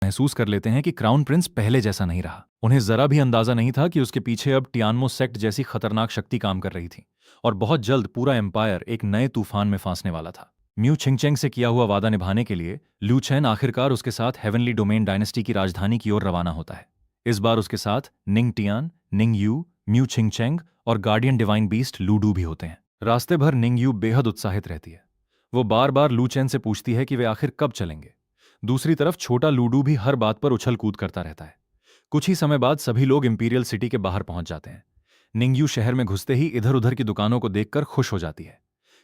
महसूस कर लेते हैं कि क्राउन प्रिंस पहले जैसा नहीं रहा। उन्हें जरा भी अंदाजा नहीं था कि उसके पीछे अब टियानमो सेक्ट जैसी खतरनाक शक्ति काम कर रही थी और बहुत जल्द पूरा एम्पायर एक नए तूफान में फांसने वाला था। म्यू छिंगचेंग से किया हुआ वादा निभाने के लिए लू चेन आखिरकार उसके साथ हेवनली डोमेन डायनेस्टी की राजधानी की ओर रवाना होता है। इस बार उसके साथ निंग टियान, निंग यू, म्यू छिंगचेंग और गार्डियन डिवाइन बीस्ट लूडू भी होते हैं। रास्ते भर निंग यू बेहद उत्साहित रहती है। वो बार बार लू चेन से पूछती है कि वे आखिर कब चलेंगे। दूसरी तरफ छोटा लूडू भी हर बात पर उछल कूद करता रहता है। कुछ ही समय बाद सभी लोग इंपीरियल सिटी के बाहर पहुंच जाते हैं। निंगयू शहर में घुसते ही इधर उधर की दुकानों को देखकर खुश हो जाती है।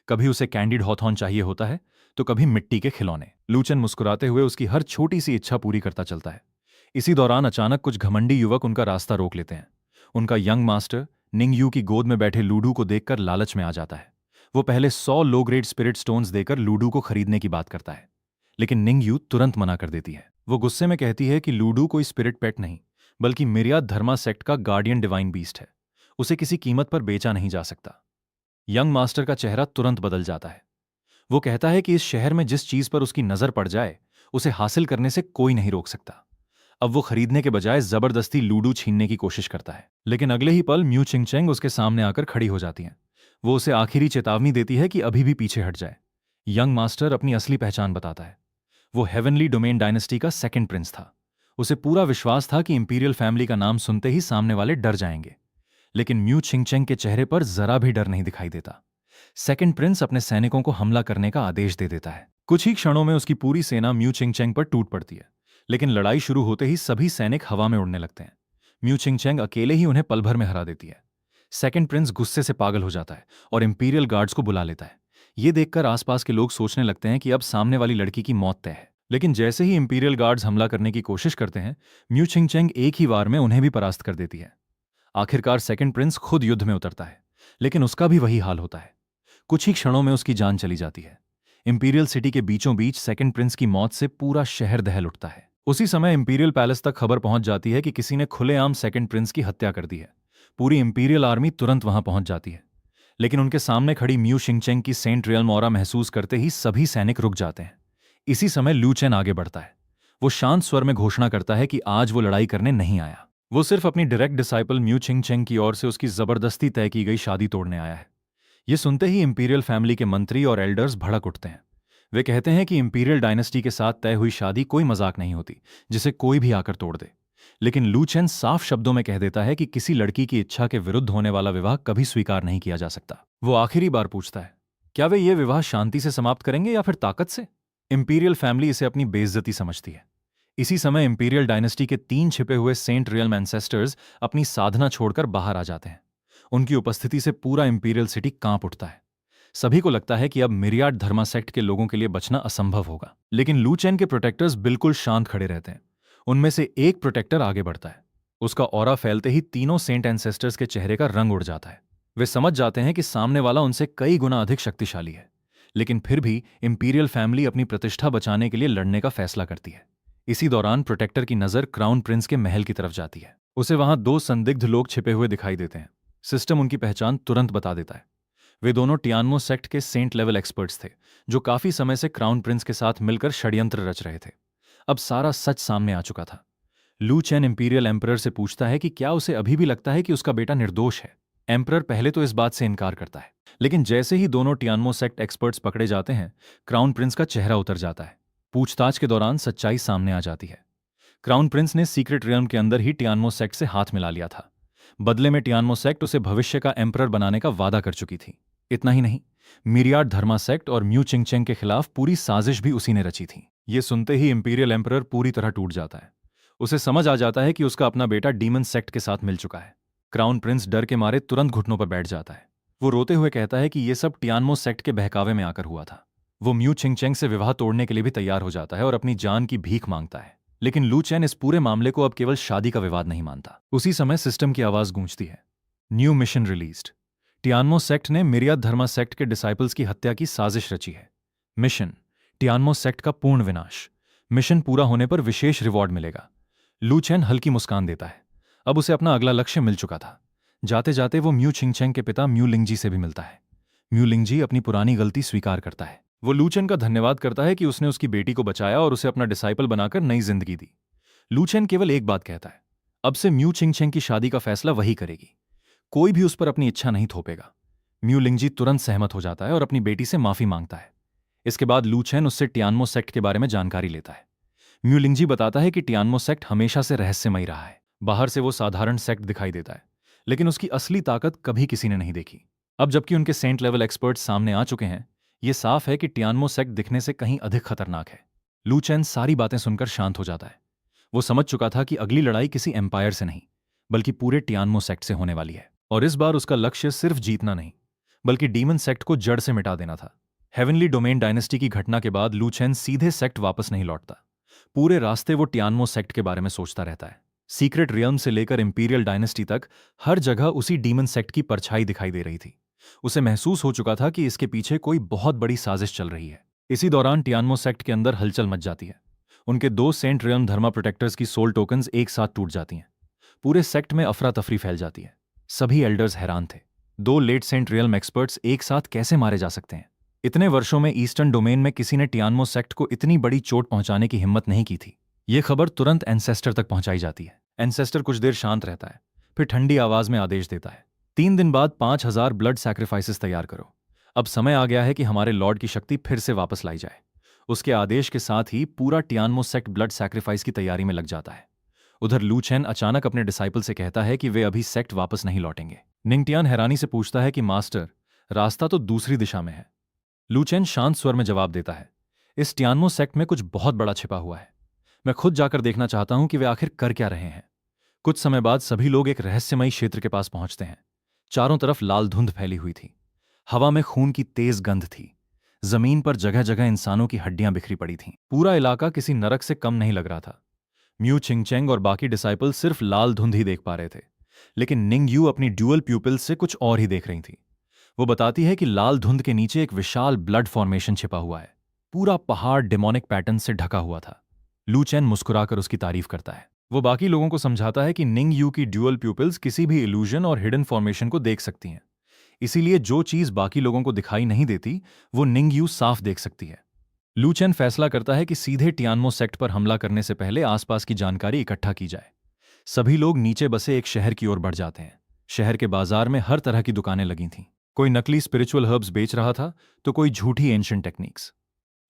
कभी उसे कैंडिड हॉथॉर्न चाहिए होता है तो कभी मिट्टी के खिलौने। लूचन मुस्कुराते हुए उसकी हर छोटी सी इच्छा पूरी करता चलता है। इसी दौरान अचानक कुछ घमंडी युवक उनका रास्ता रोक लेते हैं। उनका यंग मास्टर निंगयू की गोद में बैठे लूडू को देखकर लालच में आ जाता है। वो पहले 100 लो ग्रेड स्पिरिट स्टोन्स देकर लूडू को खरीदने की बात करता है, लेकिन निंगयू तुरंत मना कर देती है। वो गुस्से में कहती है कि लूडू कोई स्पिरिट पेट नहीं बल्कि मिरियाद धर्मा सेक्ट का गार्डियन डिवाइन बीस्ट है। उसे किसी कीमत पर बेचा नहीं जा सकता। यंग मास्टर का चेहरा तुरंत बदल जाता है। वो कहता है कि इस शहर में जिस चीज पर उसकी नजर पड़ जाए उसे हासिल करने से कोई नहीं रोक सकता। अब वो खरीदने के बजाय जबरदस्ती लूडू छीनने की कोशिश करता है, लेकिन अगले ही पल म्यू छिंगचेंग उसके सामने आकर खड़ी हो जाती है। वो उसे आखिरी चेतावनी देती है कि अभी भी पीछे हट जाए। यंग मास्टर अपनी असली पहचान बताता है। वो हेवनली डोमेन डायनेस्टी का सेकंड प्रिंस था। उसे पूरा विश्वास था कि इंपीरियल फैमिली का नाम सुनते ही सामने वाले डर जाएंगे, लेकिन म्यू छिंगचेंग के चेहरे पर जरा भी डर नहीं दिखाई देता। सेकंड प्रिंस अपने सैनिकों को हमला करने का आदेश दे देता है। कुछ ही क्षणों में उसकी पूरी सेना म्यू छिंगचेंग पर टूट पड़ती है, लेकिन लड़ाई शुरू होते ही सभी सैनिक हवा में उड़ने लगते हैं। म्यू छिंगचेंग अकेले ही उन्हें पल भर में हरा देती है। सेकंड प्रिंस गुस्से से पागल हो जाता है और इंपीरियल गार्ड्स को बुला लेता है। ये देखकर आसपास के लोग सोचने लगते हैं कि अब सामने वाली लड़की की मौत तय है। लेकिन जैसे ही इंपीरियल गार्ड्स हमला करने की कोशिश करते हैं, म्यू छिंगचेंग एक ही वार में उन्हें भी परास्त कर देती है। आखिरकार सेकंड प्रिंस खुद युद्ध में उतरता है, लेकिन उसका भी वही हाल होता है। कुछ ही क्षणों में उसकी जान चली जाती है। इंपीरियल सिटी के बीचों बीच सेकंड प्रिंस की मौत से पूरा शहर दहल उठता है। उसी समय इंपीरियल पैलेस तक खबर पहुंच जाती है कि किसी ने खुलेआम सेकंड प्रिंस की हत्या कर दी है। पूरी इंपीरियल आर्मी तुरंत वहां पहुंच जाती है, लेकिन उनके सामने खड़ी म्यू छिंगचेंग की सेंट रियल्म ऑरा महसूस करते ही सभी सैनिक रुक जाते हैं। इसी समय लू चेन आगे बढ़ता है। वो शांत स्वर में घोषणा करता है कि आज वो लड़ाई करने नहीं आया। वो सिर्फ अपनी डायरेक्ट डिसाइपल म्यू छिंगचेंग की ओर से उसकी जबरदस्ती तय की गई शादी तोड़ने आया है। ये सुनते ही इंपीरियल फैमिली के मंत्री और एल्डर्स भड़क उठते हैं। वे कहते हैं कि इंपीरियल डायनेस्टी के साथ तय हुई शादी कोई मजाक नहीं होती जिसे कोई भी आकर तोड़ दे। लेकिन लू चेन साफ शब्दों में कह देता है कि किसी लड़की की इच्छा के विरुद्ध होने वाला विवाह कभी स्वीकार नहीं किया जा सकता। वो आखिरी बार पूछता है, क्या वे ये विवाह शांति से समाप्त करेंगे या फिर ताकत से? इंपीरियल फैमिली इसे अपनी बेइज्जती समझती है। इसी समय इंपीरियल डायनेस्टी के 3 छिपे हुए सेंट रियल्म एंसेस्टर्स अपनी साधना छोड़कर बाहर आ जाते हैं। उनकी उपस्थिति से पूरा इंपीरियल सिटी कांप उठता है। सभी को लगता है कि अब मिरियाड धर्मा सेक्ट के लोगों के लिए बचना असंभव होगा, लेकिन लू चेन के प्रोटेक्टर्स बिल्कुल शांत खड़े रहते हैं। उनमें से एक प्रोटेक्टर आगे बढ़ता है। उसका ऑरा फैलते ही तीनों सेंट एंसेस्टर्स के चेहरे का रंग उड़ जाता है। वे समझ जाते हैं कि सामने वाला उनसे कई गुना अधिक शक्तिशाली है, लेकिन फिर भी इंपीरियल फैमिली अपनी प्रतिष्ठा बचाने के लिए लड़ने का फैसला करती है। इसी दौरान प्रोटेक्टर की नजर क्राउन प्रिंस के महल की तरफ जाती है। उसे वहां 2 संदिग्ध लोग छिपे हुए दिखाई देते हैं। सिस्टम उनकी पहचान तुरंत बता देता है। वे दोनों टियानमो सेक्ट के सेंट लेवल एक्सपर्ट्स थे, जो काफी समय से क्राउन प्रिंस के साथ मिलकर षड्यंत्र रच रहे थे। अब सारा सच सामने आ चुका था। लू चेन इंपीरियल एम्परर से पूछता है कि क्या उसे अभी भी लगता है कि उसका बेटा निर्दोष है। एम्परर पहले तो इस बात से इनकार करता है, लेकिन जैसे ही दोनों टियानमो सेक्ट एक्सपर्ट्स पकड़े जाते हैं, क्राउन प्रिंस का चेहरा उतर जाता है। पूछताछ के दौरान सच्चाई सामने आ जाती है। क्राउन प्रिंस ने सीक्रेट रियल्म के अंदर ही टियानमो सेक्ट से हाथ मिला लिया था। बदले में टियानमो सेक्ट उसे भविष्य का एम्परर बनाने का वादा कर चुकी थी। इतना ही नहीं, मिरियाड धर्मा सेक्ट और म्यू छिंगचेंग के खिलाफ पूरी साजिश भी उसी ने रची थी। ये सुनते ही इंपीरियल एम्परर पूरी तरह टूट जाता है। उसे समझ आ जाता है कि उसका अपना बेटा डीमन सेक्ट के साथ मिल चुका है। क्राउन प्रिंस डर के मारे तुरंत घुटनों पर बैठ जाता है। वो रोते हुए कहता है कि ये सब टियानमो सेक्ट के बहकावे में आकर हुआ था। वो म्यू छिंगचेंग से विवाह तोड़ने के लिए भी तैयार हो जाता है और अपनी जान की भीख मांगता है। लेकिन लू चेन इस पूरे मामले को अब केवल शादी का विवाद नहीं मानता। उसी समय सिस्टम की आवाज गूंजती है, न्यू मिशन रिलीज्ड। टियानमो सेक्ट ने मिरियाद धर्मा सेक्ट के डिसाइपल्स की हत्या की साजिश रची है। मिशन, टियानमो सेक्ट का पूर्ण विनाश। मिशन पूरा होने पर विशेष रिवॉर्ड मिलेगा। लू चेन हल्की मुस्कान देता है। अब उसे अपना अगला लक्ष्य मिल चुका था। जाते जाते वो म्यू छिंगचेंग के पिता म्यू लिंगजी से भी मिलता है। म्यू लिंगजी अपनी पुरानी गलती स्वीकार करता है। वो लू चेन का धन्यवाद करता है कि उसने उसकी बेटी को बचाया और उसे अपना डिसाइपल बनाकर नई जिंदगी दी। लूचेन केवल एक बात कहता है, अब से म्यू चिंगचेंग की शादी का फैसला वही करेगी, कोई भी उस पर अपनी इच्छा नहीं थोपेगा। म्यू लिंगजी तुरंत सहमत हो जाता है और अपनी बेटी से माफी मांगता है। इसके बाद लूचेन उससे टियानमो सेक्ट के बारे में जानकारी लेता है। म्यू लिंगजी बताता है कि टियानमो सेक्ट हमेशा से रहस्यमयी रहा है। बाहर से वो साधारण सेक्ट दिखाई देता है, लेकिन उसकी असली ताकत कभी किसी ने नहीं देखी। अब जबकि उनके सेंट लेवल एक्सपर्ट्स सामने आ चुके हैं, ये साफ है कि टियानमो सेक्ट दिखने से कहीं अधिक खतरनाक है। लूचेन सारी बातें सुनकर शांत हो जाता है। वो समझ चुका था कि अगली लड़ाई किसी एम्पायर से नहीं, बल्कि पूरे टियानमो सेक्ट से होने वाली है। और इस बार उसका लक्ष्य सिर्फ जीतना नहीं, बल्कि डीमन सेक्ट को जड़ से मिटा देना था। हेवनली डोमेन डायनेस्टी की घटना के बाद लूचेन सीधे सेक्ट वापस नहीं लौटता। पूरे रास्ते वो टियानमो सेक्ट के बारे में सोचता रहता है। सीक्रेट रियल्म से लेकर इंपीरियल डायनेस्टी तक हर जगह उसी डीमन सेक्ट की परछाई दिखाई दे रही थी। उसे महसूस हो चुका था कि इसके पीछे कोई बहुत बड़ी साजिश चल रही है। इसी दौरान टियानमो सेक्ट के अंदर हलचल मच जाती है। उनके दो सेंट रियल्म धर्मा प्रोटेक्टर्स की सोल टोकन्स एक साथ टूट जाती हैं। पूरे सेक्ट में अफरा तफरी फैल जाती है। सभी एल्डर्स हैरान थे। दो लेट सेंट रियल्म एक्सपर्ट्स एक साथ कैसे मारे जा सकते हैं? इतने वर्षों में ईस्टर्न डोमेन में किसी ने टियानमो सेक्ट को इतनी बड़ी चोट पहुंचाने की हिम्मत नहीं की थी। यह खबर तुरंत एंसेस्टर तक पहुंचाई जाती है। एंसेस्टर कुछ देर शांत रहता है, फिर ठंडी आवाज में आदेश देता है, 3 दिन बाद 5000 ब्लड सैक्रिफाइसेस तैयार करो। अब समय आ गया है कि हमारे लॉर्ड की शक्ति फिर से वापस लाई जाए। उसके आदेश के साथ ही पूरा टियानमो सेक्ट ब्लड सैक्रिफाइस की तैयारी में लग जाता है। उधर लूचेन अचानक अपने डिसाइपल से कहता है कि वे अभी सेक्ट वापस नहीं लौटेंगे। निंगटियान हैरानी से पूछता है कि मास्टर, रास्ता तो दूसरी दिशा में है। लूचेन शांत स्वर में जवाब देता है, इस टियानमो सेक्ट में कुछ बहुत बड़ा छिपा हुआ है। मैं खुद जाकर देखना चाहता हूं कि वे आखिर कर क्या रहे हैं। कुछ समय बाद सभी लोग एक रहस्यमयी क्षेत्र के पास पहुंचते हैं। चारों तरफ लाल धुंध फैली हुई थी। हवा में खून की तेज गंध थी। जमीन पर जगह जगह इंसानों की हड्डियां बिखरी पड़ी थीं। पूरा इलाका किसी नरक से कम नहीं लग रहा था। म्यू चिंगचेंग और बाकी डिसाइपल सिर्फ लाल धुंध ही देख पा रहे थे, लेकिन निंग यू अपनी ड्यूअल प्यूपिल से कुछ और ही देख रही थी। वो बताती है कि लाल धुंध के नीचे एक विशाल ब्लड फॉर्मेशन छिपा हुआ है। पूरा पहाड़ डेमोनिक पैटर्न से ढका हुआ था। लूचेन मुस्कुराकर उसकी तारीफ करता है। वो बाकी लोगों को समझाता है कि निंग यू की ड्यूअल प्यूपिल्स किसी भी इल्यूजन और हिडन फॉर्मेशन को देख सकती हैं। इसीलिए जो चीज बाकी लोगों को दिखाई नहीं देती, वो निंग यू साफ देख सकती है। लूचेन फैसला करता है कि सीधे टियानमो सेक्ट पर हमला करने से पहले आसपास की जानकारी इकट्ठा की जाए। सभी लोग नीचे बसे एक शहर की ओर बढ़ जाते हैं। शहर के बाजार में हर तरह की दुकानें लगी थीं। कोई नकली स्पिरिचुअल हर्ब्स बेच रहा था, तो कोई झूठी एंशिएंट टेक्निक्स।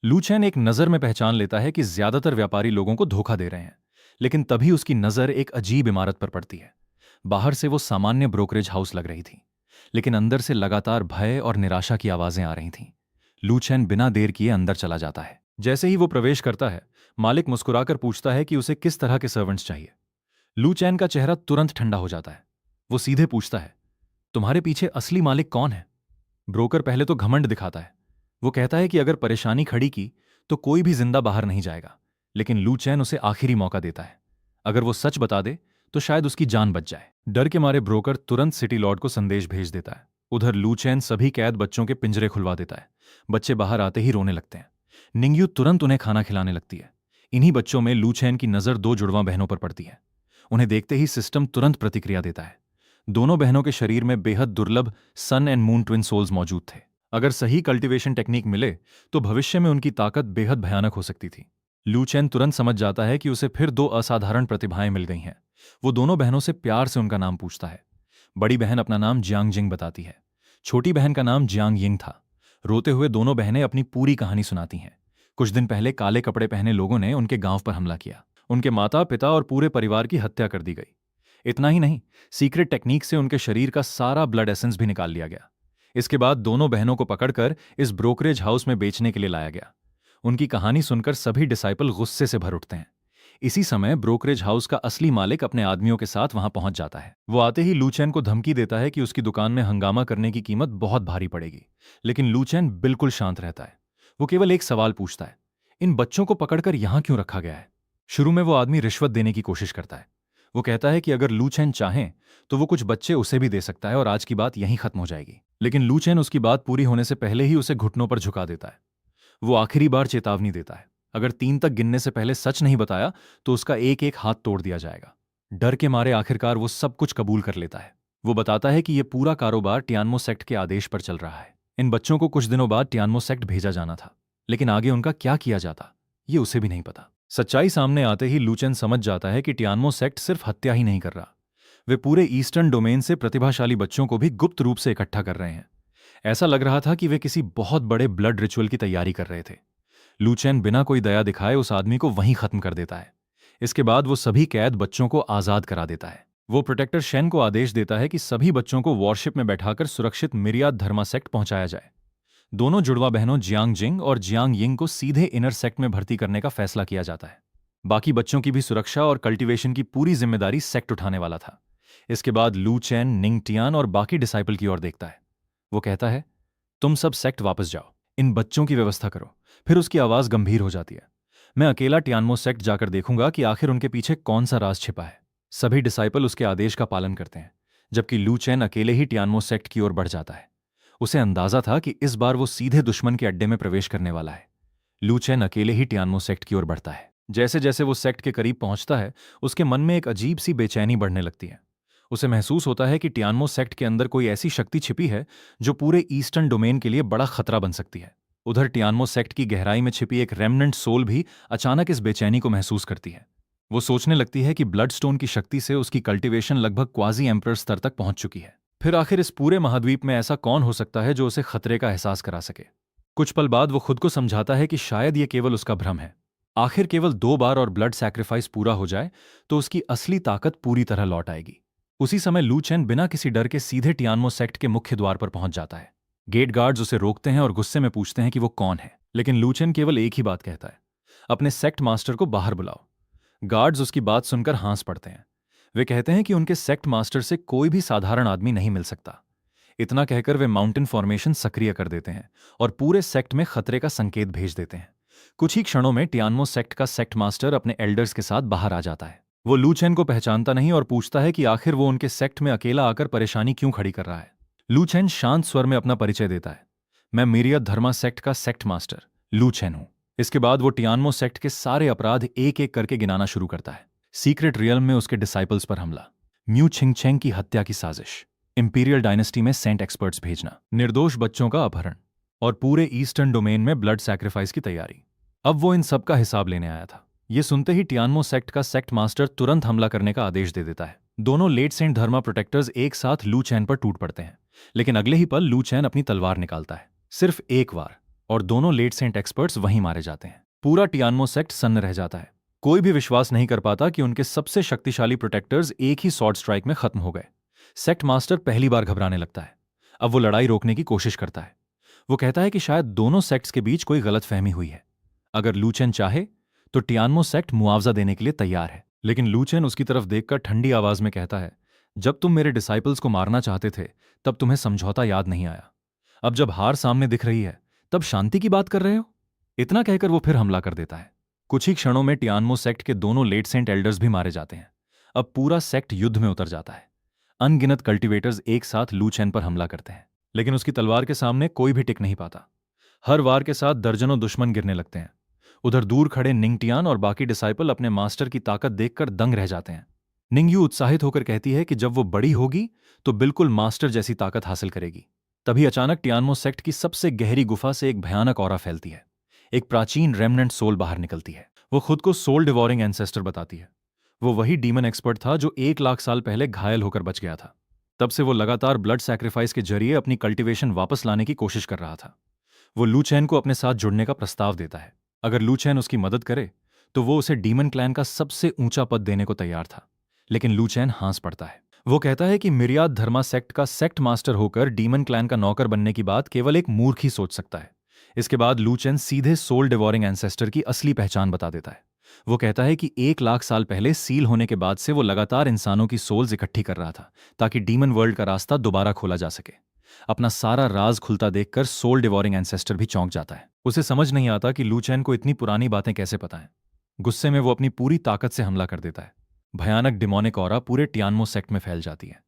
लूचेन एक नजर में पहचान लेता है कि ज्यादातर व्यापारी लोगों को धोखा दे रहे हैं, लेकिन तभी उसकी नजर एक अजीब इमारत पर पड़ती है। बाहर से वो सामान्य ब्रोकरेज हाउस लग रही थी, लेकिन अंदर से लगातार भय और निराशा की आवाजें आ रही थीं। लूचेन बिना देर किए अंदर चला जाता है। जैसे ही वो प्रवेश करता है, मालिक मुस्कुराकर पूछता है कि उसे किस तरह के सर्वेंट्स चाहिए। लूचेन का चेहरा तुरंत ठंडा हो जाता है। वो सीधे पूछता है, तुम्हारे पीछे असली मालिक कौन है? ब्रोकर पहले तो घमंड दिखाता है। वो कहता है कि अगर परेशानी खड़ी की तो कोई भी जिंदा बाहर नहीं जाएगा, लेकिन लूचेन उसे आखिरी मौका देता है। अगर वो सच बता दे तो शायद उसकी जान बच जाए। डर के मारे ब्रोकर तुरंत सिटी लॉर्ड को संदेश भेज देता है। उधर लूचेन सभी कैद बच्चों के पिंजरे खुलवा देता है। बच्चे बाहर आते ही रोने लगते हैं। निंगयू तुरंत उन्हें खाना खिलाने लगती है। इन्हीं बच्चों में लूचेन की नजर दो जुड़वां बहनों पर पड़ती है। उन्हें देखते ही सिस्टम तुरंत प्रतिक्रिया देता है। दोनों बहनों के शरीर में बेहद दुर्लभ सन एंड मून ट्विन सोल्स मौजूद थे। अगर सही कल्टीवेशन टेक्निक मिले तो भविष्य में उनकी ताकत बेहद भयानक हो सकती थी। लूचेन तुरंत समझ जाता है कि उसे फिर दो असाधारण प्रतिभाएं मिल गई हैं। वो दोनों बहनों से प्यार से उनका नाम पूछता है। बड़ी बहन अपना नाम जियांग जिंग बताती है। छोटी बहन का नाम जियांग यिंग था। रोते हुए दोनों बहनें अपनी पूरी कहानी सुनाती हैं। कुछ दिन पहले काले कपड़े पहने लोगों ने उनके गांव पर हमला किया। उनके माता पिता और पूरे परिवार की हत्या कर दी गई। इतना ही नहीं, सीक्रेट टेक्निक से उनके शरीर का सारा ब्लड एसेंस भी निकाल लिया गया। इसके बाद दोनों बहनों को पकड़कर इस ब्रोकरेज हाउस में बेचने के लिए लाया गया। उनकी कहानी सुनकर सभी डिसाइपल गुस्से से भर उठते हैं। इसी समय ब्रोकरेज हाउस का असली मालिक अपने आदमियों के साथ वहां पहुंच जाता है। वो आते ही लूचेन को धमकी देता है कि उसकी दुकान में हंगामा करने की कीमत बहुत भारी पड़ेगी, लेकिन लूचेन बिल्कुल शांत रहता है। वो केवल एक सवाल पूछता है, इन बच्चों को पकड़कर यहां क्यों रखा गया है? शुरू में वो आदमी रिश्वत देने की कोशिश करता है। वो कहता है कि अगर लूचेन चाहें तो वो कुछ बच्चे उसे भी दे सकता है और आज की बात यहीं खत्म हो जाएगी। लेकिन लूचेन उसकी बात पूरी होने से पहले ही उसे घुटनों पर झुका देता है। वो आखिरी बार चेतावनी देता है, अगर 3 तक गिनने से पहले सच नहीं बताया तो उसका एक एक हाथ तोड़ दिया जाएगा। डर के मारे आखिरकार वो सब कुछ कबूल कर लेता है। वो बताता है कि यह पूरा कारोबार टियानमो सेक्ट के आदेश पर चल रहा है। इन बच्चों को कुछ दिनों बाद टियानमो सेक्ट भेजा जाना था, लेकिन आगे उनका क्या किया जाता ये उसे भी नहीं पता। सच्चाई सामने आते ही लू चेन समझ जाता है कि टियानमो सेक्ट सिर्फ हत्या ही नहीं कर रहा, वे पूरे ईस्टर्न डोमेन से प्रतिभाशाली बच्चों को भी गुप्त रूप से इकट्ठा कर रहे हैं। ऐसा लग रहा था कि वे किसी बहुत बड़े ब्लड रिचुअल की तैयारी कर रहे थे। लू चेन बिना कोई दया दिखाए उस आदमी को वहीं खत्म कर देता है। इसके बाद वो सभी कैद बच्चों को आजाद करा देता है। वो प्रोटेक्टर शेन को आदेश देता है कि सभी बच्चों को वॉरशिप में बैठाकर सुरक्षित मिरियाद धर्मा सेक्ट पहुंचाया जाए। दोनों जुड़वा बहनों जियांग जिंग और जियांग यिंग को सीधे इनर सेक्ट में भर्ती करने का फैसला किया जाता है। बाकी बच्चों की भी सुरक्षा और कल्टीवेशन की पूरी जिम्मेदारी सेक्ट उठाने वाला था। इसके बाद लू चेन निंग टियान और बाकी डिसाइपल की ओर देखता है। वो कहता है, तुम सब सेक्ट वापस जाओ, इन बच्चों की व्यवस्था करो। फिर उसकी आवाज गंभीर हो जाती है, मैं अकेला टियानमो सेक्ट जाकर देखूंगा कि आखिर उनके पीछे कौन सा राज छिपा है। सभी डिसाइपल उसके आदेश का पालन करते हैं, जबकि लू चेन अकेले ही टियानमो सेक्ट की ओर बढ़ जाता है। उसे अंदाजा था कि इस बार वो सीधे दुश्मन के अड्डे में प्रवेश करने वाला है। लू चेन अकेले ही टियानमो सेक्ट की ओर बढ़ता है। जैसे जैसे वो सेक्ट के करीब पहुंचता है, उसके मन में एक अजीब सी बेचैनी बढ़ने लगती है। उसे महसूस होता है कि टियानमो सेक्ट के अंदर कोई ऐसी शक्ति छिपी है जो पूरे ईस्टर्न डोमेन के लिए बड़ा खतरा बन सकती है। उधर टियानमो सेक्ट की गहराई में छिपी एक रेमनेंट सोल भी अचानक इस बेचैनी को महसूस करती है। वो सोचने लगती है कि ब्लडस्टोन की शक्ति से उसकी कल्टीवेशन लगभग क्वाजी एम्परर स्तर तक पहुंच चुकी है। फिर आखिर इस पूरे महाद्वीप में ऐसा कौन हो सकता है जो उसे खतरे का एहसास करा सके। कुछ पल बाद वो खुद को समझाता है कि शायद ये केवल उसका भ्रम है। आखिर केवल 2 बार और ब्लड सैक्रिफाइस पूरा हो जाए तो उसकी असली ताकत पूरी तरह लौट आएगी। उसी समय लू चेन बिना किसी डर के सीधे टियानमो सेक्ट के मुख्य द्वार पर पहुंच जाता है। गेट गार्ड्स उसे रोकते हैं और गुस्से में पूछते हैं कि वो कौन है, लेकिन लू चेन केवल एक ही बात कहता है, अपने सेक्ट मास्टर को बाहर बुलाओ। गार्ड्स उसकी बात सुनकर हंस पड़ते हैं। वे कहते हैं कि उनके सेक्ट मास्टर से कोई भी साधारण आदमी नहीं मिल सकता। इतना कहकर वे माउंटेन फॉर्मेशन सक्रिय कर देते हैं और पूरे सेक्ट में खतरे का संकेत भेज देते हैं। कुछ ही क्षणों में टियानमो सेक्ट का सेक्ट मास्टर अपने एल्डर्स के साथ बाहर आ जाता है। वो लू चेन को पहचानता नहीं और पूछता है कि आखिर वो उनके सेक्ट में अकेला आकर परेशानी क्यों खड़ी कर रहा है। लू चेन शांत स्वर में अपना परिचय देता है, मैं मिरियत धर्मा सेक्ट का सेक्ट मास्टर लू चेन हूं। इसके बाद वो टियानमो सेक्ट के सारे अपराध एक एक करके गिनाना शुरू करता है। सीक्रेट रियल्म में उसके डिसाइपल्स पर हमला, म्यू छिंगचेंग की हत्या की साजिश, इंपीरियल डायनेस्टी में सेंट एक्सपर्ट्स भेजना, निर्दोष बच्चों का अपहरण और पूरे ईस्टर्न डोमेन में ब्लड सैक्रिफाइस की तैयारी। अब वो इन सब का हिसाब लेने आया था। ये सुनते ही टियानमो सेक्ट का सेक्ट मास्टर तुरंत हमला करने का आदेश दे देता है। दोनों लेट सेंट धर्मा प्रोटेक्टर्स एक साथ लू चैन पर टूट पड़ते हैं, लेकिन अगले ही पल लू चैन अपनी तलवार निकालता है, सिर्फ एक बार, और दोनों लेट सेंट एक्सपर्ट्स वहीं मारे जाते हैं। पूरा टियानमो सेक्ट सन्न रह जाता है। कोई भी विश्वास नहीं कर पाता कि उनके सबसे शक्तिशाली प्रोटेक्टर्स एक ही स्वॉर्ड स्ट्राइक में खत्म हो गए। सेक्ट मास्टर पहली बार घबराने लगता है। अब वो लड़ाई रोकने की कोशिश करता है। वो कहता है कि शायद दोनों सेक्ट्स के बीच कोई गलतफहमी हुई है। अगर लू चेन चाहे तो टियानमो सेक्ट मुआवजा देने के लिए तैयार है। लेकिन लू चेन उसकी तरफ देखकर ठंडी आवाज में कहता है, जब तुम मेरे डिसाइपल्स को मारना चाहते थे तब तुम्हें समझौता याद नहीं आया। अब जब हार सामने दिख रही है तब शांति की बात कर रहे हो। इतना कहकर वो फिर हमला कर देता है। कुछ ही क्षणों में टियानमो सेक्ट के दोनों लेट सेंट एल्डर्स भी मारे जाते हैं। अब पूरा सेक्ट युद्ध में उतर जाता है। अनगिनत कल्टीवेटर्स एक साथ लू चेन पर हमला करते हैं, लेकिन उसकी तलवार के सामने कोई भी टिक नहीं पाता। हर वार के साथ दर्जनों दुश्मन गिरने लगते हैं। उधर दूर खड़े निंगटियान और बाकी डिसाइपल अपने मास्टर की ताकत देखकर दंग रह जाते हैं। निंगयू उत्साहित होकर कहती है कि जब वो बड़ी होगी तो बिल्कुल मास्टर जैसी ताकत हासिल करेगी। तभी अचानक टियानमो सेक्ट की सबसे गहरी गुफा से एक भयानक ऑरा फैलती है। एक प्राचीन रेमनेंट सोल बाहर निकलती है। वो खुद को सोल डिवोरिंग एंसेस्टर बताती है। वो वही डीमन एक्सपर्ट था जो 1 लाख साल पहले घायल होकर बच गया था। तब से वो लगातार ब्लड सैक्रिफाइस के जरिए अपनी कल्टीवेशन वापस लाने की कोशिश कर रहा था। वो लू चैन को अपने साथ जुड़ने का प्रस्ताव देता है। अगर लू चैन उसकी मदद करे तो वो उसे डीमन क्लैन का सबसे ऊंचा पद देने को तैयार था, लेकिन लू चैन हांस पड़ता है। वो कहता है कि मिरियाद धर्मा सेक्ट का सेक्ट मास्टर होकर डीमन क्लैन का नौकर बनने की बात केवल एक मूर्ख ही सोच सकता है। इसके बाद लू चैन सीधे सोल डिवोरिंग एंसेस्टर की असली पहचान बता देता है। वो कहता है कि 1 लाख साल पहले सील होने के बाद से वो लगातार इंसानों की सोल्स इकट्ठी कर रहा था ताकि डीमन वर्ल्ड का रास्ता दोबारा खोला जा सके। अपना सारा राज खुलता देखकर सोल डिवोरिंग एंसेस्टर भी चौंक जाता है। उसे समझ नहीं आता कि लू चैन को इतनी पुरानी बातें कैसे पता हैं। गुस्से में वो अपनी पूरी ताकत से हमला कर देता है। भयानक डिमोनिक ऑरा पूरे टियानमो सेक्ट में फैल जाती है,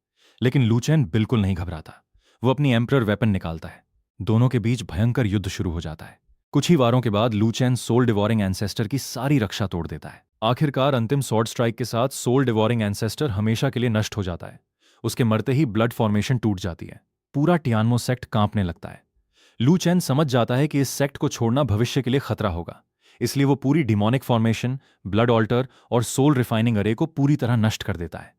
लेकिन लू चैन बिल्कुल नहीं घबराता। वो अपनी एम्परर वेपन निकालता है। दोनों के बीच भयंकर युद्ध शुरू हो जाता है। कुछ ही वारों के बाद लू चैन सोल डिवोरिंग एंसेस्टर की सारी रक्षा तोड़ देता है। आखिरकार अंतिम स्वॉर्ड स्ट्राइक के साथ सोल डिवोरिंग एंसेस्टर हमेशा के लिए नष्ट हो जाता है। उसके मरते ही ब्लड फॉर्मेशन टूट जाती है। पूरा टियानमो सेक्ट कांपने लगता है। लू चैन समझ जाता है कि इस सेक्ट को छोड़ना भविष्य के लिए खतरा होगा, इसलिए वो पूरी डिमोनिक फॉर्मेशन, ब्लड ऑल्टर और सोल रिफाइनिंग अरे को पूरी तरह नष्ट कर देता है।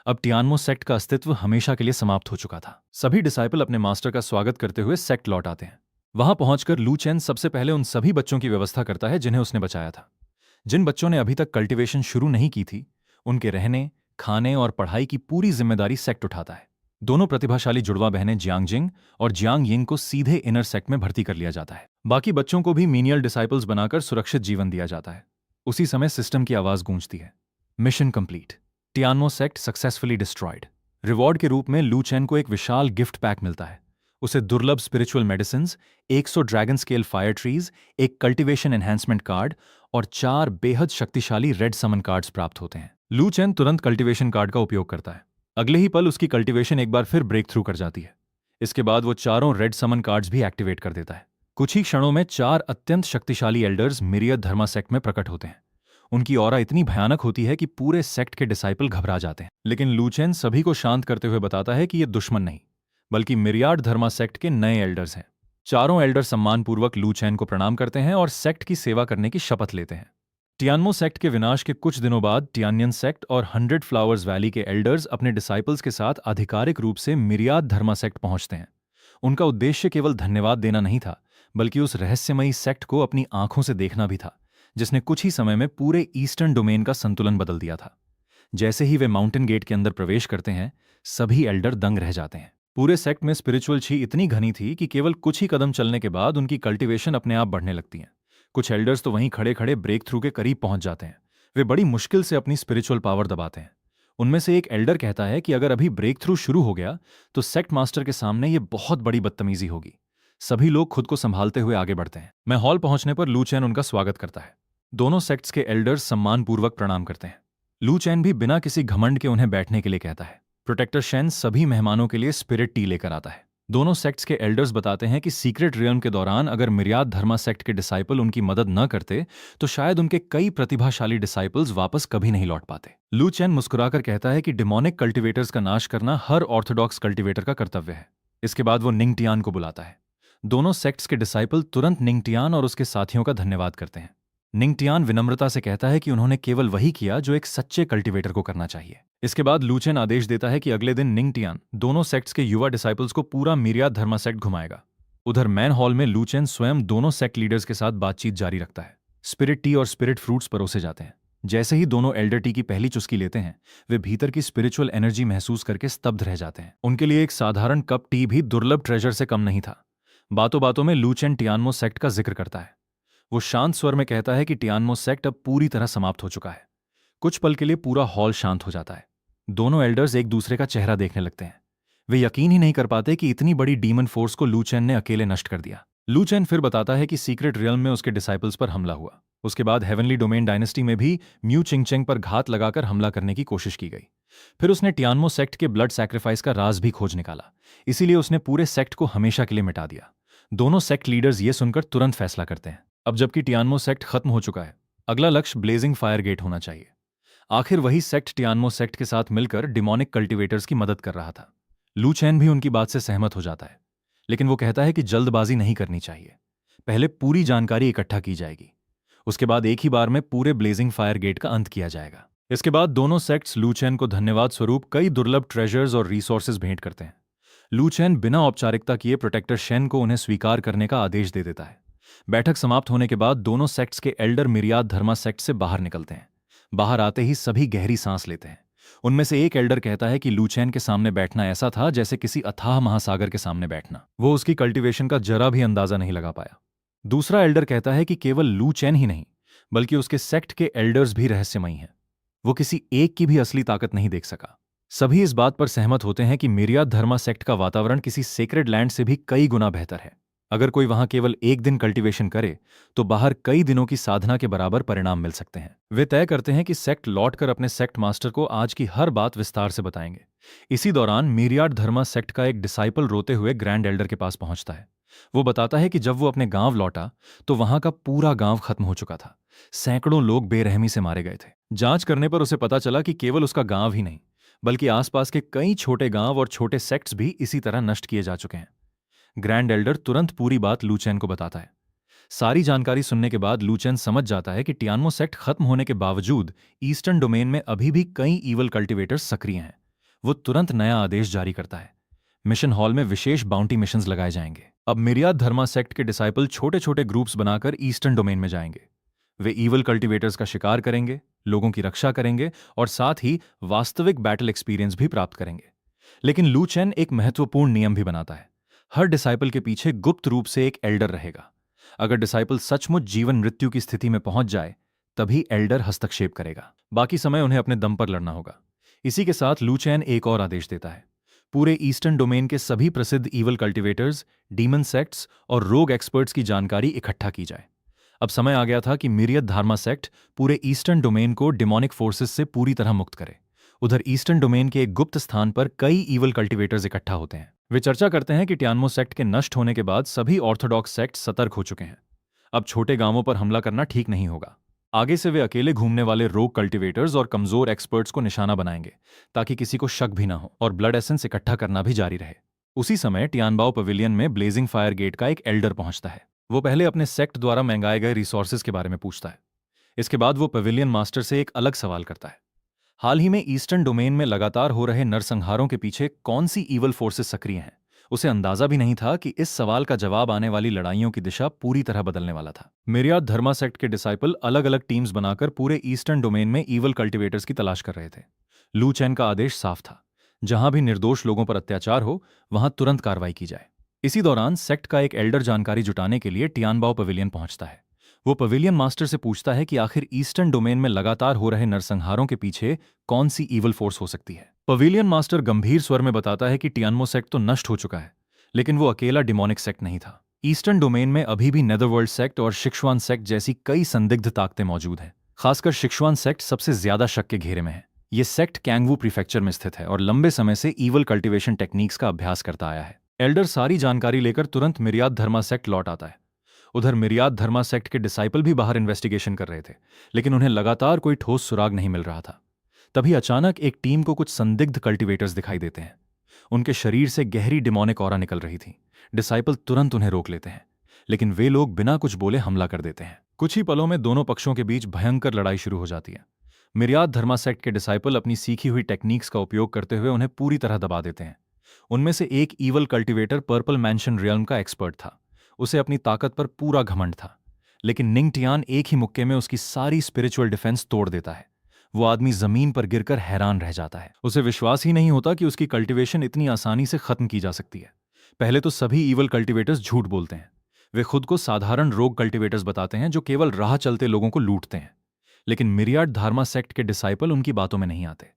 अब टियानमो सेक्ट का अस्तित्व हमेशा के लिए समाप्त हो चुका था। सभी डिसाइपल अपने मास्टर का स्वागत करते हुए सेक्ट लौट आते हैं। वहां पहुंचकर लू चेन सबसे पहले उन सभी बच्चों की व्यवस्था करता है जिन्हें उसने बचाया था। जिन बच्चों ने अभी तक कल्टीवेशन शुरू नहीं की थी, उनके रहने, खाने और पढ़ाई की पूरी जिम्मेदारी सेक्ट उठाता है। दोनों प्रतिभाशाली जुड़वा बहनें जियांगजिंग और जियांग यिंग को सीधे इनर सेक्ट में भर्ती कर लिया जाता है। बाकी बच्चों को भी मीनियल डिसाइपल्स बनाकर सुरक्षित जीवन दिया जाता है। उसी समय सिस्टम की आवाज गूंजती है, मिशन कंप्लीट, टियानमो सेक्ट सक्सेसफुली डिस्ट्रॉयड। रिवॉर्ड के रूप में लू चेन को एक विशाल गिफ्ट पैक मिलता है। उसे दुर्लभ spiritual medicine, 100 dragon scale fire trees, एक कल्टीवेशन एनहांसमेंट कार्ड और 4 बेहद शक्तिशाली रेड समन कार्ड्स प्राप्त होते हैं। लू चेन तुरंत कल्टीवेशन कार्ड का उपयोग करता है। अगले ही पल उसकी कल्टीवेशन एक बार फिर ब्रेक थ्रू कर जाती है। इसके बाद वो चारों रेड समन कार्ड्स भी एक्टिवेट कर देता है। कुछ ही क्षणों में 4 अत्यंत शक्तिशाली एल्डर्स मिरियड धर्मा सेक्ट में प्रकट होते हैं। उनकी ऑरा इतनी भयानक होती है कि पूरे सेक्ट के डिसाइपल घबरा जाते हैं। लेकिन लू चेन सभी को शांत करते हुए बताता है कि ये दुश्मन नहीं, बल्कि मिरियाड धर्मा सेक्ट के नए एल्डर्स हैं। चारों एल्डर सम्मानपूर्वक लू चेन को प्रणाम करते हैं और सेक्ट की सेवा करने की शपथ लेते हैं। टियानमो सेक्ट के विनाश के कुछ दिनों बाद टियानियन सेक्ट और 100 फ्लावर्स वैली के एल्डर्स अपने डिसाइपल्स के साथ आधिकारिक रूप से मिरियाद धर्मा सेक्ट पहुंचते हैं। उनका उद्देश्य केवल धन्यवाद देना नहीं था, बल्कि उस रहस्यमयी सेक्ट को अपनी आंखों से देखना भी था, जिसने कुछ ही समय में पूरे ईस्टर्न डोमेन का संतुलन बदल दिया था। जैसे ही वे माउंटेन गेट के अंदर प्रवेश करते हैं, सभी एल्डर दंग रह जाते हैं। पूरे सेक्ट में स्पिरिचुअल छी इतनी घनी थी कि केवल कुछ ही कदम चलने के बाद उनकी कल्टीवेशन अपने आप बढ़ने लगती है। कुछ एल्डर्स तो वहीं खड़े खड़े ब्रेक थ्रू के करीब पहुंच जाते हैं। वे बड़ी मुश्किल से अपनी स्पिरिचुअल पावर दबाते हैं। उनमें से एक एल्डर कहता है कि अगर अभी ब्रेक थ्रू शुरू हो गया तो सेक्ट मास्टर के सामने ये बहुत बड़ी बदतमीजी होगी। सभी लोग खुद को संभालते हुए आगे बढ़ते हैं। मैं हॉल पहुंचने पर लू चैन उनका स्वागत करता है। दोनों सेक्ट्स के एल्डर्स सम्मानपूर्वक प्रणाम करते हैं। लू चैन भी बिना किसी घमंड के उन्हें बैठने के लिए कहता है। प्रोटेक्टर शेन सभी मेहमानों के लिए स्पिरिट टी लेकर आता है। दोनों सेक्ट्स के एल्डर्स बताते हैं कि सीक्रेट रियल्म के दौरान अगर मिरियाद धर्मा सेक्ट के डिसाइपल उनकी मदद न करते तो शायद उनके कई प्रतिभाशाली डिसाइपल्स वापस कभी नहीं लौट पाते। लू चैन मुस्कुराकर कहता है कि डिमोनिक कल्टीवेटर्स का नाश करना हर ऑर्थोडॉक्स कल्टीवेटर का कर्तव्य है। इसके बाद वो निंगटियान को बुलाता है। दोनों सेक्ट्स के डिसाइपल तुरंत निंगटियान और उसके साथियों का धन्यवाद करते हैं। निंगटियान विनम्रता से कहता है कि उन्होंने केवल वही किया जो एक सच्चे कल्टीवेटर को करना चाहिए। इसके बाद लू चेन आदेश देता है कि अगले दिन निंगटियान दोनों सेक्ट्स के युवा डिसाइपल्स को पूरा मिरियाद धर्मा सेक्ट घुमाएगा। उधर मैन हॉल में लू चेन स्वयं दोनों सेक्ट लीडर्स के साथ बातचीत जारी रखता है। स्पिरिट टी और स्पिरिट फ्रूट्स परोसे जाते हैं। जैसे ही दोनों एल्डर टी की पहली चुस्की लेते हैं, वे भीतर की स्पिरिचुअल एनर्जी महसूस करके स्तब्ध रह जाते हैं। उनके लिए एक साधारण कप टी भी दुर्लभ ट्रेजर से कम नहीं था। बातों बातों में लू चेन टियानमो सेक्ट का जिक्र करता है। वो शांत स्वर में कहता है कि टियानमो सेक्ट अब पूरी तरह समाप्त हो चुका है। कुछ पल के लिए पूरा हॉल शांत हो जाता है। दोनों एल्डर्स एक दूसरे का चेहरा देखने लगते हैं। वे यकीन ही नहीं कर पाते कि इतनी बड़ी डीमन फोर्स को लू चेन ने अकेले नष्ट कर दिया। लू चेन फिर बताता है कि सीक्रेट रियल्म में उसके डिसाइपल्स पर हमला हुआ। उसके बाद हेवनली डोमेन डायनेस्टी में भी म्यू चिंगचेंग पर घात लगाकर हमला करने की कोशिश की गई। फिर उसने टियानमो सेक्ट के ब्लड सैक्रिफाइस का राज भी खोज निकाला। इसीलिए उसने पूरे सेक्ट को हमेशा के लिए मिटा दिया। दोनों सेक्ट लीडर्स ये सुनकर तुरंत फैसला करते हैं। अब जबकि टियानमो सेक्ट खत्म हो चुका है, अगला लक्ष्य ब्लेजिंग फायर गेट होना चाहिए। आखिर वही सेक्ट टियानमो सेक्ट के साथ मिलकर डिमोनिक कल्टीवेटर्स की मदद कर रहा था। लू चैन भी उनकी बात से सहमत हो जाता है, लेकिन वो कहता है कि जल्दबाजी नहीं करनी चाहिए। पहले पूरी जानकारी इकट्ठा की जाएगी, उसके बाद एक ही बार में पूरे ब्लेजिंग फायर गेट का अंत किया जाएगा। इसके बाद दोनों सेक्ट्स लू चैन को धन्यवाद स्वरूप कई दुर्लभ ट्रेजर्स और रिसोर्सेज भेंट करते हैं। लू चैन बिना औपचारिकता किए प्रोटेक्टर शेन को उन्हें स्वीकार करने का आदेश दे देता है। बैठक समाप्त होने के बाद दोनों सेक्ट्स के एल्डर मिरियाद धर्मा सेक्ट से बाहर निकलते हैं। बाहर आते ही सभी गहरी सांस लेते हैं। उनमें से एक एल्डर कहता है कि लू चैन के सामने बैठना ऐसा था जैसे किसी अथाह महासागर के सामने बैठना। वो उसकी कल्टीवेशन का जरा भी अंदाजा नहीं लगा पाया। दूसरा एल्डर कहता है कि केवल लू चैन ही नहीं, बल्कि उसके सेक्ट के एल्डर्स भी रहस्यमयी हैं। वो किसी एक की भी असली ताकत नहीं देख सका। सभी इस बात पर सहमत होते हैं कि मिरियाद धर्मा सेक्ट का वातावरण किसी सेक्रेड लैंड से भी कई गुना बेहतर है। अगर कोई वहां केवल एक दिन कल्टीवेशन करे तो बाहर कई दिनों की साधना के बराबर परिणाम मिल सकते हैं। वे तय करते हैं कि सेक्ट लौटकर अपने सेक्ट मास्टर को आज की हर बात विस्तार से बताएंगे। इसी दौरान मिरियाड धर्मा सेक्ट का एक डिसाइपल रोते हुए ग्रैंड एल्डर के पास पहुंचता है। वो बताता है कि जब वो अपने गांव लौटा तो वहां का पूरा गांव खत्म हो चुका था। सैकड़ों लोग बेरहमी से मारे गए थे। जांच करने पर उसे पता चला कि केवल उसका गांव ही नहीं, बल्कि आसपास के कई छोटे गांव और छोटे सेक्ट्स भी इसी तरह नष्ट किए जा चुके हैं। ग्रैंड एल्डर तुरंत पूरी बात लू चैन को बताता है। सारी जानकारी सुनने के बाद लू चेन समझ जाता है कि टियानमो सेक्ट खत्म होने के बावजूद ईस्टर्न डोमेन में अभी भी कई ईवल कल्टिवेटर्स सक्रिय हैं। वो तुरंत नया आदेश जारी करता है। मिशन हॉल में विशेष बाउंटी मिशंस लगाए जाएंगे। अब मिरियाद धर्मा सेक्ट के डिसाइपल छोटे छोटे ग्रुप्स बनाकर ईस्टर्न डोमेन में जाएंगे। वे ईवल कल्टिवेटर्स का शिकार करेंगे, लोगों की रक्षा करेंगे और साथ ही वास्तविक बैटल एक्सपीरियंस भी प्राप्त करेंगे। लेकिन लू चेन एक महत्वपूर्ण नियम भी बनाता है। हर डिसाइपल के पीछे गुप्त रूप से एक एल्डर रहेगा। अगर डिसाइपल सचमुच जीवन मृत्यु की स्थिति में पहुंच जाए तभी एल्डर हस्तक्षेप करेगा। बाकी समय उन्हें अपने दम पर लड़ना होगा। इसी के साथ लू चेन एक और आदेश देता है। पूरे ईस्टर्न डोमेन के सभी प्रसिद्ध ईवल कल्टिवेटर्स, डीमन सेक्ट्स और रोग एक्सपर्ट्स की जानकारी इकट्ठा की जाए। अब समय आ गया था कि मिरियद धार्मा सेक्ट पूरे ईस्टर्न डोमेन को डिमोनिक फोर्सेस से पूरी तरह मुक्त करे। उधर ईस्टर्न डोमेन के एक गुप्त स्थान पर कई ईवल कल्टिवेटर्स इकट्ठा होते हैं। वे चर्चा करते हैं कि टियानमो सेक्ट के नष्ट होने के बाद सभी ऑर्थोडॉक्स सेक्ट सतर्क हो चुके हैं। अब छोटे गांवों पर हमला करना ठीक नहीं होगा। आगे से वे अकेले घूमने वाले रोग कल्टिवेटर्स और कमजोर एक्सपर्ट्स को निशाना बनाएंगे ताकि किसी को शक भी ना हो और ब्लड एसेंस इकट्ठा करना भी जारी रहे। उसी समय टियानबाओ पवेलियन में ब्लेजिंग फायर गेट का एक एल्डर पहुंचता है। वो पहले अपने सेक्ट द्वारा मंगाए गए रिसोर्सेज के बारे में पूछता है। इसके बाद वो पवेलियन मास्टर से एक अलग सवाल करता है। हाल ही में ईस्टर्न डोमेन में लगातार हो रहे नरसंहारों के पीछे कौन सी ईवल फोर्सेस सक्रिय हैं। उसे अंदाजा भी नहीं था कि इस सवाल का जवाब आने वाली लड़ाइयों की दिशा पूरी तरह बदलने वाला था। मिरियाद धर्मा सेक्ट के डिसाइपल अलग अलग टीम्स बनाकर पूरे ईस्टर्न डोमेन में ईवल कल्टिवेटर्स की तलाश कर रहे थे। लू चेन का आदेश साफ था, जहां भी निर्दोष लोगों पर अत्याचार हो वहां तुरंत कार्रवाई की जाए। इसी दौरान सेक्ट का एक एल्डर जानकारी जुटाने के लिए टियानबाओ पवेलियन पहुंचता है। वो पवेलियन मास्टर से पूछता है कि आखिर ईस्टर्न डोमेन में लगातार हो रहे नरसंहारों के पीछे कौन सी ईवल फोर्स हो सकती है। पवेलियन मास्टर गंभीर स्वर में बताता है कि टियानमो सेक्ट तो नष्ट हो चुका है, लेकिन वो अकेला डिमोनिक सेक्ट नहीं था। ईस्टर्न डोमेन में अभी भी नेदरवर्ल्ड सेक्ट और शिक्षवान सेक्ट जैसी कई संदिग्ध ताकतें मौजूद हैं। खासकर शिक्षवान सेक्ट सबसे ज्यादा शक के घेरे में है। ये सेक्ट कैंगवू प्रीफेक्चर में स्थित है और लंबे समय से ईवल कल्टिवेशन टेक्निक्स का अभ्यास करता आया है। एल्डर सारी जानकारी लेकर तुरंत मिरियाद धर्मा सेक्ट लौट आता है। उधर मिरियाद धर्मा सेक्ट के डिसाइपल भी बाहर इन्वेस्टिगेशन कर रहे थे, लेकिन उन्हें लगातार कोई ठोस सुराग नहीं मिल रहा था। तभी अचानक एक टीम को कुछ संदिग्ध कल्टिवेटर्स दिखाई देते हैं। उनके शरीर से गहरी डिमोनिक ऑरा निकल रही थी। डिसाइपल तुरंत उन्हें रोक लेते हैं, लेकिन वे लोग बिना कुछ बोले हमला कर देते हैं। कुछ ही पलों में दोनों पक्षों के बीच भयंकर लड़ाई शुरू हो जाती है। मिरियाद धर्मा सेक्ट के डिसाइपल अपनी सीखी हुई टेक्निक्स का उपयोग करते हुए उन्हें पूरी तरह दबा देते हैं। उनमें से एक evil cultivator purple mention realm का एक्सपर्ट था। उसे अपनी ताकत पर पूरा घमंड था, लेकिन निंग टियान एक ही मुक्के में उसकी सारी स्पिरिचुअल डिफेंस तोड़ देता है। वो आदमी जमीन पर गिरकर हैरान रह जाता है। उसे विश्वास ही नहीं होता कि उसकी कल्टिवेशन इतनी आसानी से खत्म की जा सकती है। पहले तो सभी ईवल कल्टिवेटर्स झूठ बोलते हैं। वे खुद को साधारण रोग कल्टिवेटर्स बताते हैं जो केवल राह चलते लोगों को लूटते हैं। लेकिन मिरियाड धार्मा सेक्ट के डिसाइपल उनकी बातों में नहीं आते।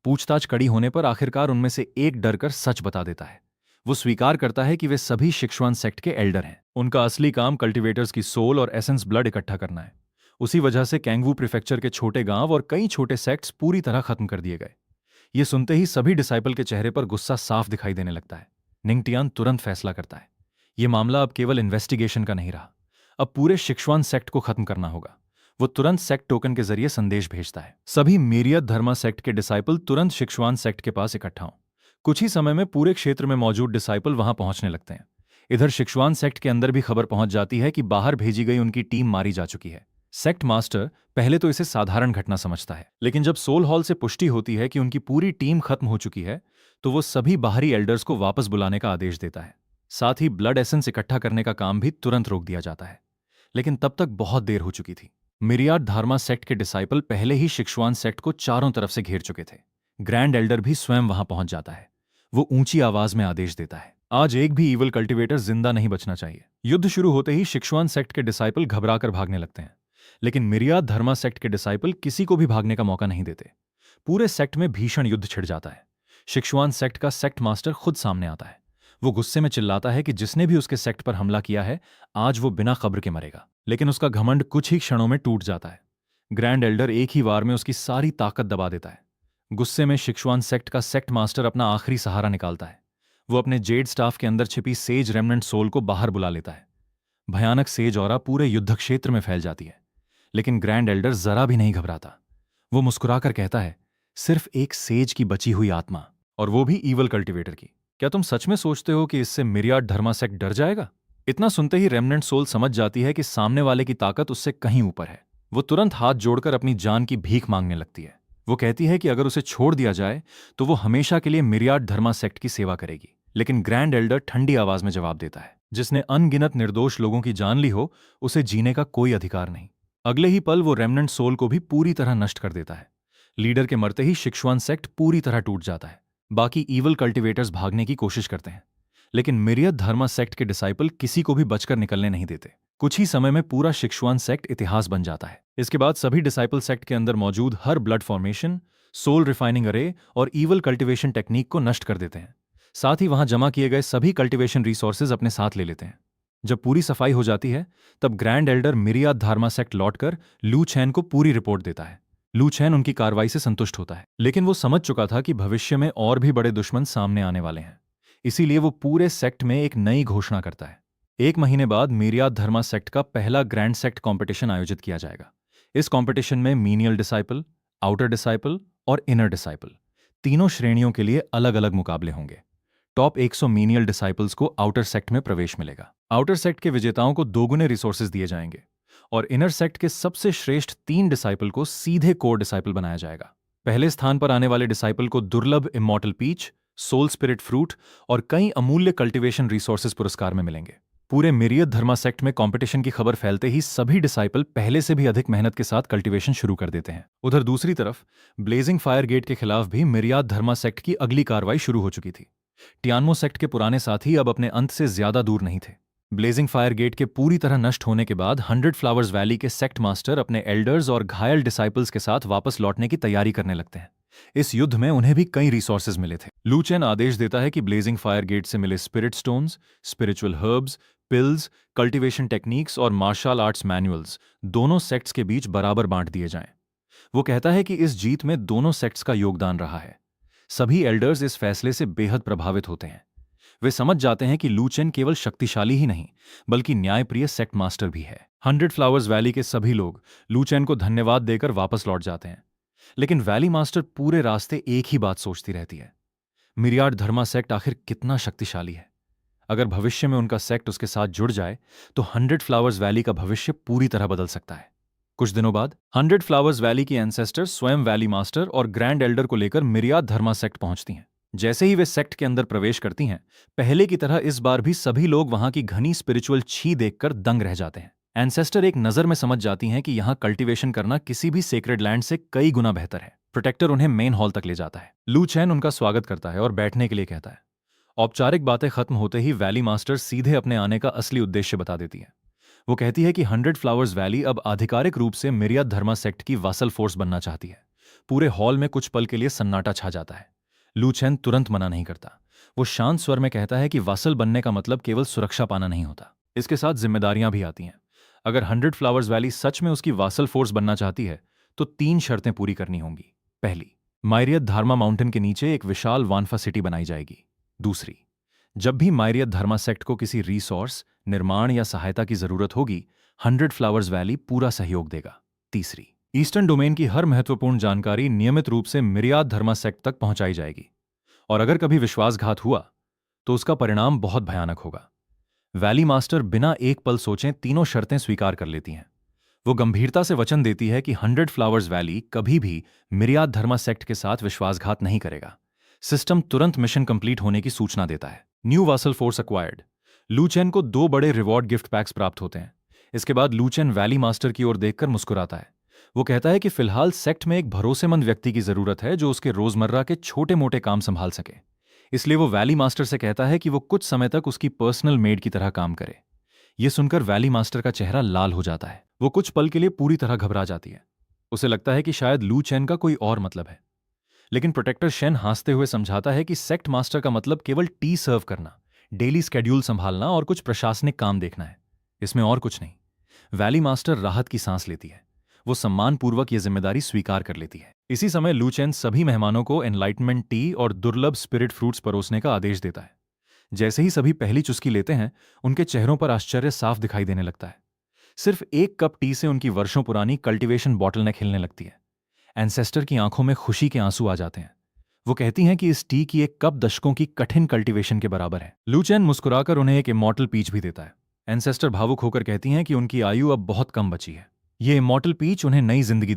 पूछताछ कड़ी होने पर आखिरकार उनमें से एक डरकर सच बता देता है। वो स्वीकार करता है कि वे सभी शिक्षवान सेक्ट के एल्डर हैं। उनका असली काम कल्टिवेटर्स की सोल और एसेंस ब्लड इकट्ठा करना है। उसी वजह से कैंगवू प्रीफेक्चर के छोटे गांव और कई छोटे सेक्ट्स पूरी तरह खत्म कर दिए गए। ये सुनते ही सभी डिसाइपल के चेहरे पर गुस्सा साफ दिखाई देने लगता है। निंग टियान तुरंत फैसला करता है, ये मामला अब केवल इन्वेस्टिगेशन का नहीं रहा, अब पूरे शिक्षवान सेक्ट को खत्म करना होगा। वो तुरंत सेक्ट टोकन के जरिए संदेश भेजता है। सभी मिरियद धर्मा सेक्ट के डिसाइपल तुरंत शिक्षवान सेक्ट के पास इकट्ठा हों। कुछ ही समय में पूरे क्षेत्र में मौजूद डिसाइपल वहां पहुंचने लगते हैं। इधर शिक्षवान सेक्ट के अंदर भी खबर पहुंच जाती है कि बाहर भेजी गई उनकी टीम मारी जा चुकी है। सेक्ट मास्टर पहले तो इसे साधारण घटना समझता है, लेकिन जब सोल हॉल से पुष्टि होती है कि उनकी पूरी टीम खत्म हो चुकी है, तो वो सभी बाहरी एल्डर्स को वापस बुलाने का आदेश देता है। साथ ही ब्लड एसेंस इकट्ठा करने का काम भी तुरंत रोक दिया जाता है। लेकिन तब तक बहुत देर हो चुकी थी। मिरियाड धार्मा सेक्ट के डिसाइपल पहले ही शिक्षवान सेक्ट को चारों तरफ से घेर चुके थे। ग्रैंड एल्डर भी स्वयं वहां पहुंच जाता है। वो ऊंची आवाज में आदेश देता है, आज एक भी ईवल कल्टिवेटर जिंदा नहीं बचना चाहिए। युद्ध शुरू होते ही शिक्षवान सेक्ट के डिसाइपल घबराकर भागने लगते हैं, लेकिन मिरियाद धर्मा सेक्ट के डिसाइपल किसी को भी भागने का मौका नहीं देते। पूरे सेक्ट में भीषण युद्ध छिड़ जाता है। शिक्षवान सेक्ट का सेक्ट मास्टर खुद सामने आता है। वो गुस्से में चिल्लाता है कि जिसने भी उसके सेक्ट पर हमला किया है, आज वो बिना खबर के मरेगा। लेकिन उसका घमंड कुछ ही क्षणों में टूट जाता है। ग्रैंड एल्डर एक ही वार में उसकी सारी ताकत दबा देता है। गुस्से में शिक्षवान सेक्ट का सेक्ट मास्टर अपना आखिरी सहारा निकालता है। वो अपने जेड स्टाफ के अंदर छिपी सेज रेमनेंट सोल को बाहर बुला लेता है। भयानक सेज ऑरा पूरे युद्ध क्षेत्र में फैल जाती है, लेकिन ग्रैंड एल्डर जरा भी नहीं घबराता। वो मुस्कुराकर कहता है, सिर्फ एक सेज की बची हुई आत्मा, और वो भी ईवल कल्टिवेटर की। क्या तुम सच में सोचते हो कि इससे मिरियाड धर्मा सेक्ट डर जाएगा? इतना सुनते ही रेमनेंट सोल समझ जाती है कि सामने वाले की ताकत उससे कहीं ऊपर है। वो तुरंत हाथ जोड़कर अपनी जान की भीख मांगने लगती है। वो कहती है कि अगर उसे छोड़ दिया जाए तो वो हमेशा के लिए मिरियाड धर्मा सेक्ट की सेवा करेगी। लेकिन ग्रैंड एल्डर ठंडी आवाज में जवाब देता है, जिसने अनगिनत निर्दोष लोगों की जान ली हो, उसे जीने का कोई अधिकार नहीं। अगले ही पल वो रेमनेंट सोल को भी पूरी तरह नष्ट कर देता है। लीडर के मरते ही शिक्षवान सेक्ट पूरी तरह टूट जाता है। बाकी ईवल कल्टिवेटर्स भागने की कोशिश करते हैं, लेकिन मिरियड धर्मा सेक्ट के डिसाइपल किसी को भी बचकर निकलने नहीं देते। कुछ ही समय में पूरा शिक्षवान सेक्ट इतिहास बन जाता है। इसके बाद सभी डिसाइपल सेक्ट के अंदर मौजूद हर ब्लड फॉर्मेशन, सोल रिफाइनिंग अरे और ईवल कल्टिवेशन टेक्निक को नष्ट कर देते हैं। साथ ही वहां जमा किए गए सभी कल्टिवेशन रिसोर्सेज अपने साथ ले लेते हैं। जब पूरी सफाई हो जाती है, तब ग्रैंड एल्डर मिरियाद धर्मा सेक्ट लौटकर लू चैन को पूरी रिपोर्ट देता है। लू चैन उनकी कार्रवाई से संतुष्ट होता है, लेकिन वो समझ चुका था कि भविष्य में और भी बड़े दुश्मन सामने आने वाले हैं। इसीलिए वो पूरे सेक्ट में एक नई घोषणा करता है। 1 महीने बाद मिरियाद धर्मा सेक्ट का पहला ग्रैंड सेक्ट कंपटीशन आयोजित किया जाएगा। इस कंपटीशन में मीनियल डिसाइपल, आउटर डिसाइपल और इनर डिसाइपल तीनों श्रेणियों के लिए अलग अलग मुकाबले होंगे। टॉप 100 मीनियल डिसाइपल्स को आउटर सेक्ट में प्रवेश मिलेगा। आउटर सेक्ट के विजेताओं को दोगुने रिसोर्सेज दिए जाएंगे और इनर सेक्ट के सबसे श्रेष्ठ 3 डिसाइपल को सीधे कोर डिसाइपल बनाया जाएगा। पहले स्थान पर आने वाले डिसाइपल को दुर्लभ immortal peach, soul spirit fruit और कई अमूल्य कल्टीवेशन रिसोर्सेज पुरस्कार में मिलेंगे। पूरे मिरियड धर्मा सेक्ट में कंपटीशन की खबर फैलते ही सभी डिसाइपल पहले से भी अधिक मेहनत के साथ कल्टीवेशन शुरू कर देते हैं। उधर दूसरी तरफ ब्लेजिंग फायर गेट के खिलाफ भी मिरियाद धर्मा सेक्ट की अगली कार्रवाई शुरू हो चुकी थी। टियानमो सेक्ट के पुराने साथी अब अपने अंत से ज्यादा दूर नहीं थे। ब्लेजिंग फायर गेट के पूरी तरह नष्ट होने के बाद 100 फ्लावर्स वैली के सेक्ट मास्टर अपने एल्डर्स और घायल डिसाइपल्स के साथ वापस लौटने की तैयारी करने लगते हैं। इस युद्ध में उन्हें भी कई रिसोर्सेज मिले थे। लू चेन आदेश देता है कि ब्लेजिंग फायर गेट से मिले spirit stones, spiritual herbs, pills, cultivation techniques और मार्शल आर्ट्स मैनुअल्स दोनों सेक्ट्स के बीच बराबर बांट दिए जाएं। वो कहता है कि इस जीत में दोनों सेक्ट्स का योगदान रहा है। सभी एल्डर्स इस फैसले से बेहद प्रभावित होते हैं। वे समझ जाते हैं कि लू चेन केवल शक्तिशाली ही नहीं, बल्कि न्यायप्रिय सेक्ट मास्टर भी है। 100 फ्लावर्स वैली के सभी लोग लू चेन को धन्यवाद देकर वापस लौट जाते हैं। लेकिन वैली मास्टर पूरे रास्ते एक ही बात सोचती रहती है, मिरियाड धर्मा सेक्ट आखिर कितना शक्तिशाली है। अगर भविष्य में उनका सेक्ट उसके साथ जुड़ जाए तो 100 फ्लावर्स वैली का भविष्य पूरी तरह बदल सकता है। कुछ दिनों बाद 100 फ्लावर्स वैली की एंसेस्टर स्वयं वैली मास्टर और ग्रैंड एल्डर को लेकर मिरियाद धर्मा सेक्ट पहुंचती हैं। जैसे ही वे सेक्ट के अंदर प्रवेश करती हैं, पहले की तरह इस बार भी सभी लोग वहां की घनी स्पिरिचुअल छी देखकर दंग रह जाते हैं। एंसेस्टर एक नजर में समझ जाती हैं कि यहां कल्टीवेशन करना किसी भी सेक्रेड लैंड से कई गुना बेहतर है। प्रोटेक्टर उन्हें मेन हॉल तक ले जाता है। लू चैन उनका स्वागत करता है और बैठने के लिए कहता है। औपचारिक बातें खत्म होते ही वैली मास्टर सीधे अपने आने का असली उद्देश्य बता देती है। वो कहती है कि 100 फ्लावर्स वैली अब आधिकारिक रूप से मिरियाद धर्मा सेक्ट की वासल फोर्स बनना चाहती है। पूरे हॉल में कुछ पल के लिए सन्नाटा छा जाता है। लू चेन तुरंत मना नहीं करता। वो शांत स्वर में कहता है कि वासल बनने का मतलब केवल सुरक्षा पाना नहीं होता, इसके साथ जिम्मेदारियां भी आती हैं। अगर 100 फ्लावर्स वैली सच में उसकी वासल फोर्स बनना चाहती है तो 3 शर्तें पूरी करनी होंगी। पहली, मायरियत धारमा माउंटेन के नीचे एक विशाल वानफा सिटी बनाई जाएगी। दूसरी, जब भी मायरियत धर्मा सेक्ट को किसी रिसोर्स, निर्माण या सहायता की जरूरत होगी, 100 फ्लावर्स वैली पूरा सहयोग देगा। तीसरी, ईस्टर्न डोमेन की हर महत्वपूर्ण जानकारी नियमित रूप से मिरियाद धर्मा सेक्ट तक पहुंचाई जाएगी, और अगर कभी विश्वासघात हुआ तो उसका परिणाम बहुत भयानक होगा। वैली मास्टर बिना एक पल सोचे तीनों शर्तें स्वीकार कर लेती हैं। वो गंभीरता से वचन देती है कि 100 फ्लावर्स वैली कभी भी मिरियाद धर्मा सेक्ट के साथ विश्वासघात नहीं करेगा। सिस्टम तुरंत मिशन कंप्लीट होने की सूचना देता है। New vassal force acquired. लू चेन को 2 बड़े रिवॉर्ड गिफ्ट पैक्स प्राप्त होते हैं। इसके बाद लू चेन वैली मास्टर की ओर देखकर मुस्कुराता है। वो कहता है कि फिलहाल सेक्ट में एक भरोसेमंद व्यक्ति की जरूरत है जो उसके रोजमर्रा के छोटे मोटे काम संभाल सके। इसलिए वो वैली मास्टर से कहता है कि वो कुछ समय तक उसकी पर्सनल मेड की तरह काम करे। ये सुनकर वैली मास्टर का चेहरा लाल हो जाता है। वो कुछ पल के लिए पूरी तरह घबरा जाती है। उसे लगता है कि शायद लू चेन का कोई और मतलब है। लेकिन प्रोटेक्टर शेन हंसते हुए समझाता है कि सेक्ट मास्टर का मतलब केवल टी सर्व करना, डेली स्केड्यूल संभालना और कुछ प्रशासनिक काम देखना है, इसमें और कुछ नहीं। वैली मास्टर राहत की सांस लेती है। वो सम्मानपूर्वक यह जिम्मेदारी स्वीकार कर लेती है। इसी समय लू चेन सभी मेहमानों को एनलाइटमेंट टी और दुर्लभ स्पिरिट फ्रूट्स परोसने का आदेश देता है। जैसे ही सभी पहली चुस्की लेते हैं, उनके चेहरों पर आश्चर्य साफ दिखाई देने लगता है। सिर्फ एक कप टी से उनकी वर्षों पुरानी कल्टीवेशन बॉटलनेक हिलने लगती है। एंसेस्टर की आंखों में खुशी के आंसू आ जाते हैं। वो कहती हैं कि इस टी की एक कप दशकों की कठिन कल्टीवेशन के बराबर है। लू चेन मुस्कुराकर उन्हें एक इमॉर्टल पीच भी देता है। एंसेस्टर भावुक होकर कहती हैं कि उनकी आयु अब बहुत कम बची है। ये इमॉर्टल पीच उन्हें नई जिंदगी